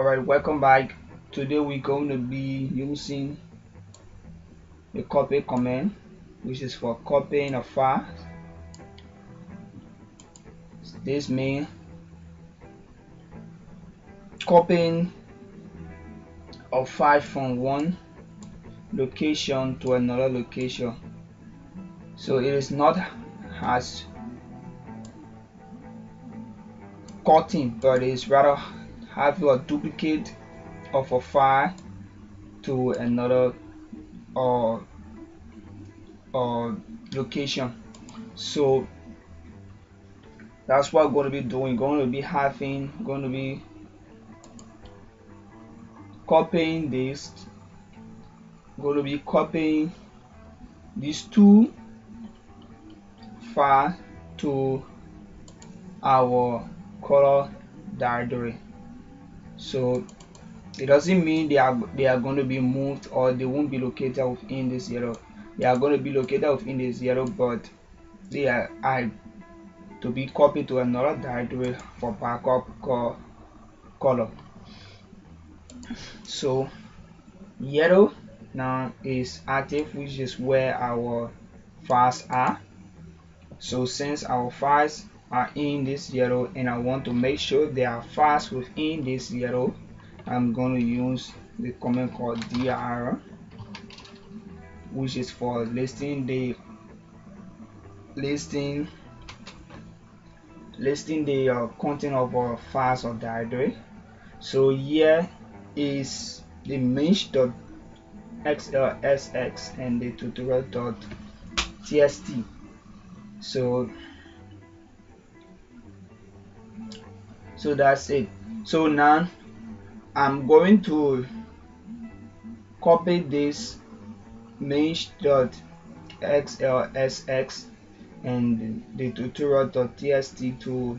Alright, welcome back. Today we're going to be using the copy command, which is for copying a file. This means copying a file from one location to another location. So it is not as cutting, but it is rather having a duplicate of a file to another or location. So that's what we're going to be doing. Going to be copying this. Going to be copying these two files to our color directory. So it doesn't mean they are going to be moved or they won't be located within this yellow. They are going to be located within this yellow, but they are to be copied to another directory for backup color. So yellow now is active, which is where our files are. So since our files are in this yellow and I want to make sure there are files within this yellow, I'm going to use the command called dir, which is for listing the content of our files of directory. So here is the mesh.xlsx and the tutorial.txt. So that's it. So now I'm going to copy this mesh.xlsx and the tutorial.txt to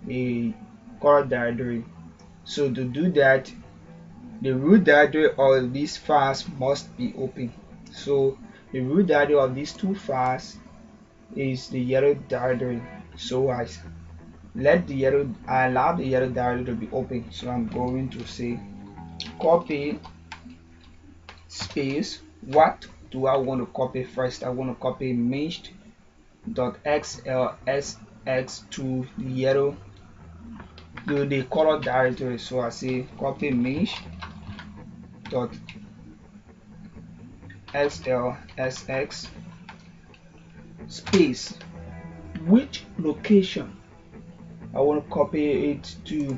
a color directory. So to do that, the root directory of these files must be open. So the root directory of these two files is the yellow directory. So I allow the yellow directory to be open. So I'm going to say copy space. What do I want to copy first? I want to copy mesh.xlsx to the yellow to the color directory. So I say copy mesh.xlsx space which location I want to copy it to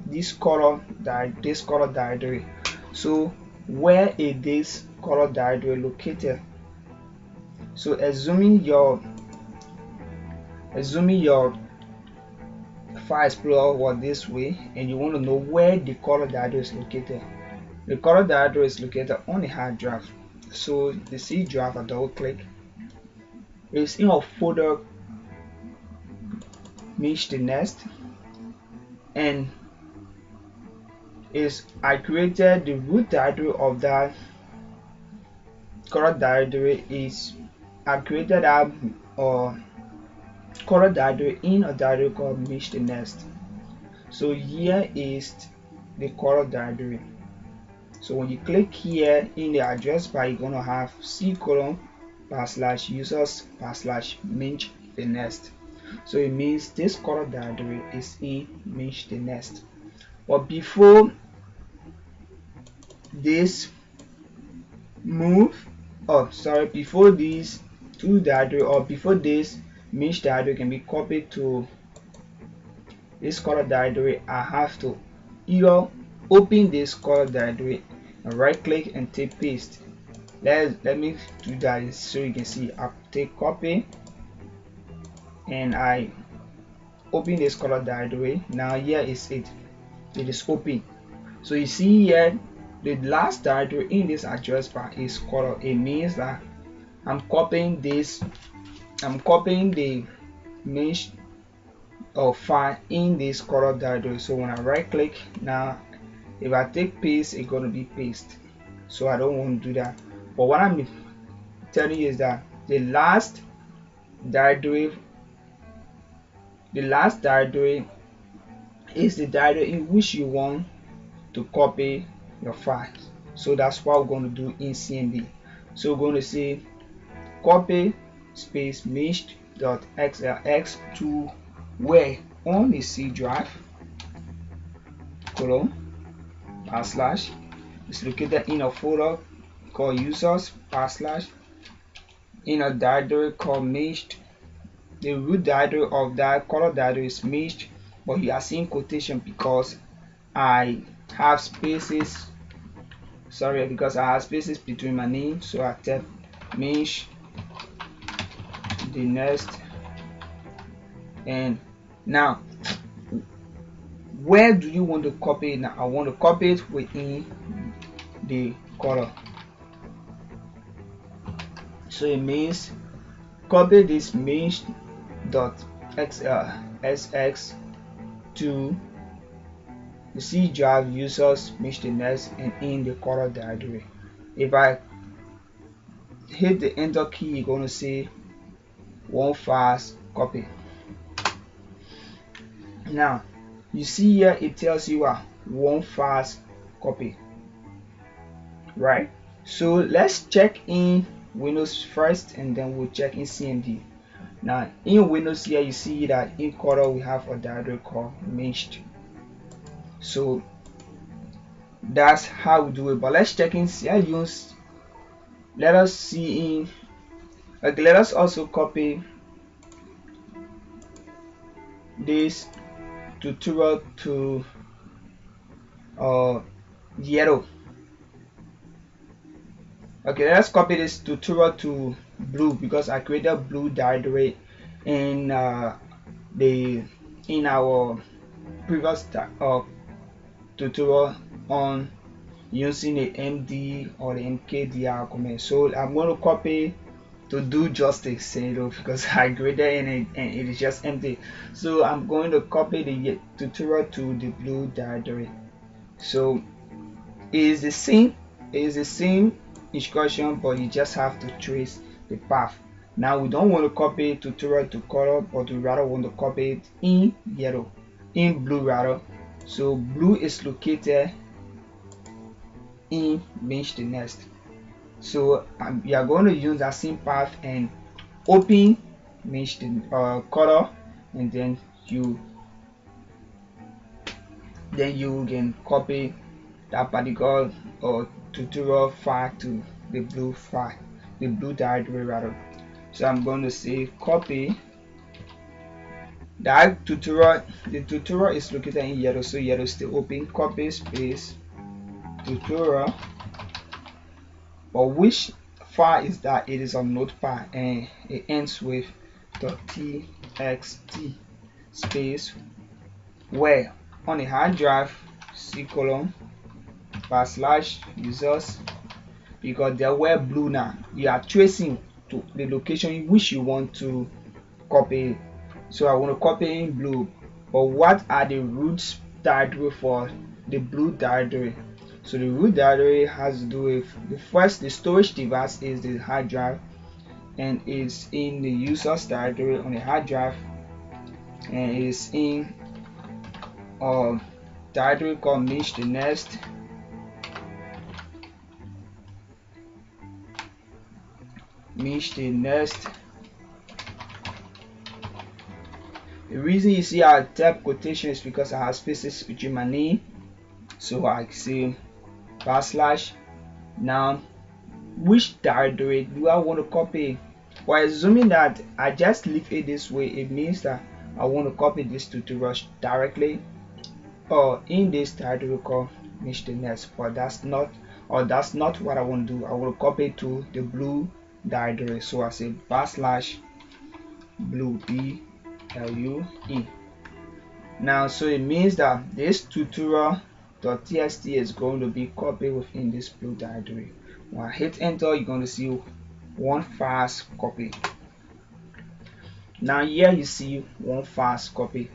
this color directory. So where is this color directory located? So assuming your file explorer was this way and you want to know where the color directory is located. The color directory is located on the hard drive. So the C drive, I double click. It's in a folder mesh.txt and I created the root directory of that color directory. I created that color directory in a directory called mesh.txt. So here is the color directory. So when you click here in the address bar, you're going to have c:\users/mesh.txt. So it means this color directory is in mesh.txt. But before this before these two directory or before this mesh directory can be copied to this color directory, I have to either open this color directory and right click and take paste. Let me do that so you can see. I take copy and I open this color directory. Now here is it is open. So you see here the last directory in this address bar is color. It means that I'm copying the mesh or file in this color directory. So when I right click now, if I take paste, it's going to be paste. So I don't want to do that. But what I'm telling you is that the last directory is the directory in which you want to copy your file. So that's what we're going to do in CMD. So we're going to say copy space mesh.xlx to where on the C drive colon / is located in a folder called users / in a directory called meshed. The root directory of that color directory is meshed, but you are seeing quotation because I have spaces. Sorry, because I have spaces between my name, so I type mesh the next. And now where do you want to copy it? Now I want to copy it within the color, so it means copy this mesh.xlsx to the C drive users mesh.ns and in the color directory. If I hit the enter key, you're going to see one fast copy. Now you see here it tells you one fast copy, right? So let's check in Windows first and then we'll check in CMD. Now in Windows here you see that in color we have a directory called meshed. So that's how we do it, but let's check in CMD. Let us see in let us also copy this tutorial to yellow. Okay, let's copy this tutorial to blue because I created blue directory in our previous tutorial on using the MD or the mkdir command. So I'm going to copy to do justice, because I created and it is just empty. So I'm going to copy the tutorial to the blue directory. So it is the same instruction, but you just have to trace the path. Now we don't want to copy tutorial to color, but we rather want to copy it in blue rather. So blue is located in mesh.ns. So we are going to use that same path and open mesh color, and then you can copy that particular tutorial file to the blue directory rather. So I'm going to say copy that tutorial. The tutorial is located in yellow, so yellow is still open. Copy space tutorial, but which file is that? It is a notepad and it ends with .txt space where on a hard drive C colon / users, because they were blue. Now you are tracing to the location which you want to copy. So I want to copy in blue, but what are the root directory for the blue directory? So the root directory has to do with the storage device is the hard drive, and is in the users directory on the hard drive, and is in a directory called mesh.ns. The reason you see I type quotation is because I have spaces between my name, so I say / now which directory do I want to copy? Well, assuming that I just leave it this way, it means that I want to copy this tutorial directly or in this directory called mesh.ns, but that's not what I want to do. I want to copy to the blue directory, so I say /blue BLUE. Now so it means that this tutorial.txt is going to be copied within this blue directory. When I hit enter, you're going to see one fast copy. Now here you see one fast copy.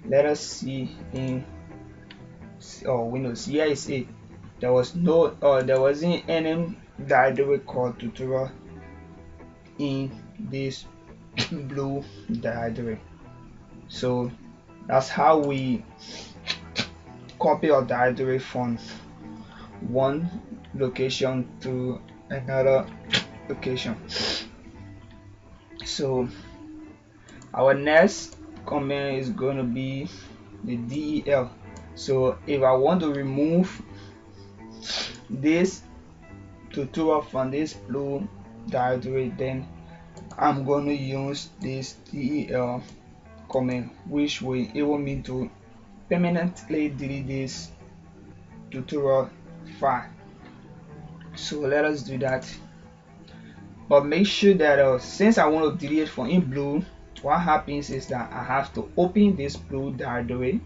Let us see in Windows. Here is it. There wasn't any directory called tutorial in this blue directory. So that's how we copy our directory from one location to another location. So our next command is going to be the del. So if I want to remove this tutorial from this blue directory, then I'm going to use this del command, which will enable me to permanently delete this tutorial file. So let us do that, but make sure that since I want to delete it from in blue, what happens is that I have to open this blue directory,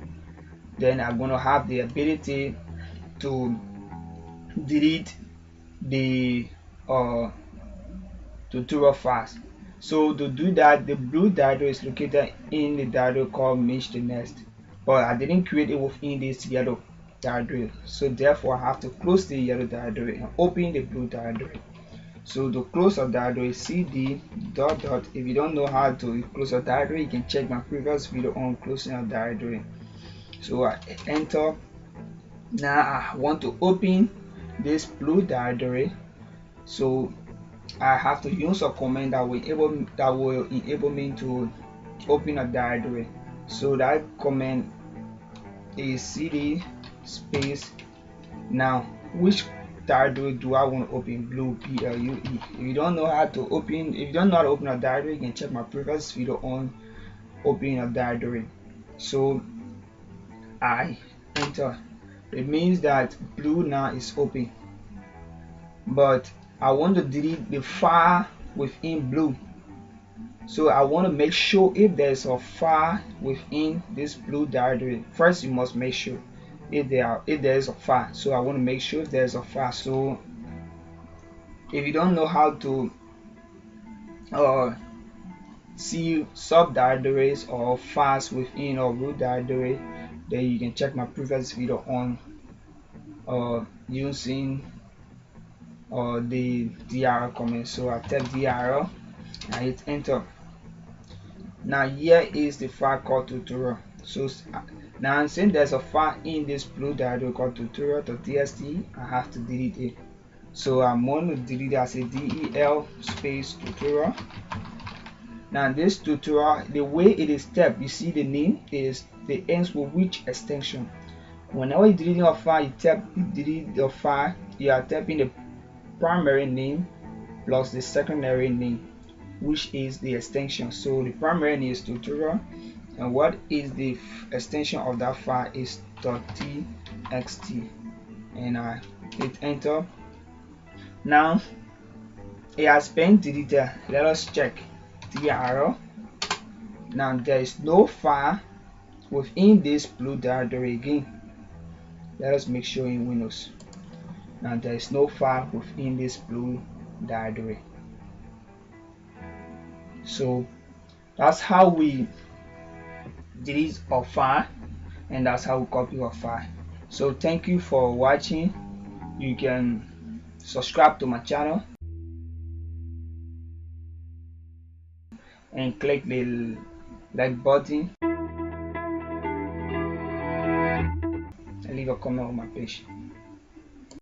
then I'm going to have the ability to delete the tutorial files. So to do that, the blue directory is located in the directory called Mesh the Nest, but I didn't create it within this yellow directory, so therefore I have to close the yellow directory and open the blue directory. So to close a directory, cd dot dot. If you don't know how to close a directory, you can check my previous video on closing a directory. So I enter. Now I want to open this blue directory, so I have to use a command that will enable me to open a directory. So that command is cd space. Now which directory do I want to open? Blue, blue. If you don't know how to open a directory, you can check my previous video on opening a directory. So I enter. It means that blue now is open, but I want to delete the file within blue. So I want to make sure if there's a file within this blue directory. First you must make sure if there is a file. So I want to make sure if there's a file. So if you don't know how to see subdirectories or files within a root directory, then you can check my previous video on using the dir command. So I type dir and hit enter. Now here is the file called tutorial. So now since there's a file in this blue directory called tutorial.txt, I have to delete it. So I'm going to delete it as a del space tutorial. Now this tutorial, the way it is typed, you see the name is the ends with which extension. Whenever you're deleting a file, you delete the file, you are typing the primary name plus the secondary name, which is the extension. So the primary name is tutorial, and what is the extension of that file is .txt, and I hit enter. Now it has been deleted. Let us check dir. Now there is no file within this blue directory again. Let us make sure in Windows. Now there is no file within this blue directory. So that's how we delete a file, and that's how we copy a file. So thank you for watching. You can subscribe to my channel and click the like button and leave a comment on my page.